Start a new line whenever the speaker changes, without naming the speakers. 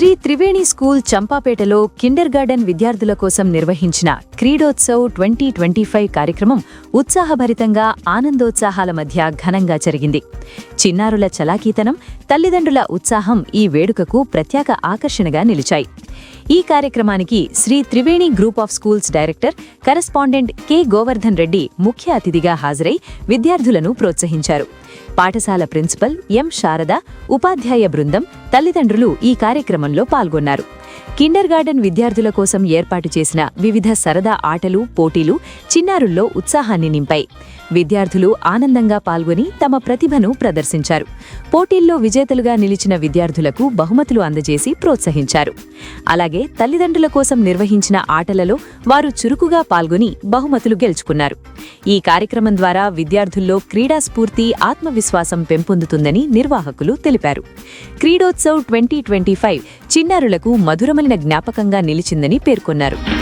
Shri Triveni school చంపాపేటలో kindergarten విద్యార్థుల కోసం నిర్వహించిన క్రీడోత్సవ్ 2025 కార్యక్రమం ఉత్సాహభరితంగా ఆనందోత్సాహాల మధ్య ఘనంగా జరిగింది. చిన్నారుల చలాకీతనం, తల్లిదండ్రుల ఉత్సాహం ఈ వేడుకకు ప్రత్యేక ఆకర్షణగా నిలిచాయి. ఈ కార్యక్రమానికి Sri Triveni group of schools director, correspondent K Govardhan Reddy ముఖ్య అతిథిగా హాజరై విద్యార్థులను ప్రోత్సహించారు. పాఠశాల ప్రిన్సిపల్ ఎం శారద, ఉపాధ్యాయ బృందం, తల్లిదండ్రులు ఈ కార్యక్రమంలో పాల్గొన్నారు. కిండర్గార్టెన్ విద్యార్థుల కోసం ఏర్పాటు చేసిన వివిధ సరదా ఆటలు, పోటీలు చిన్నారుల్లో ఉత్సాహాన్ని నింపాయి. విద్యార్థులు ఆనందంగా పాల్గొని తమ ప్రతిభను ప్రదర్శించారు. పోటీల్లో విజేతలుగా నిలిచిన విద్యార్థులకు బహుమతులు అందజేసి ప్రోత్సహించారు. అలాగే తల్లిదండ్రుల కోసం నిర్వహించిన ఆటలలో వారు చురుకుగా పాల్గొని బహుమతులు గెలుచుకున్నారు. ఈ కార్యక్రమం ద్వారా విద్యార్థుల్లో క్రీడా స్ఫూర్తి, ఆత్మవిశ్వాసం పెంపొందుతుందని నిర్వాహకులు తెలిపారు. క్రీడోత్సవ్ 2025 చిన్నారులకు మధురమైన జ్ఞాపకంగా నిలిచిందని పేర్కొన్నారు.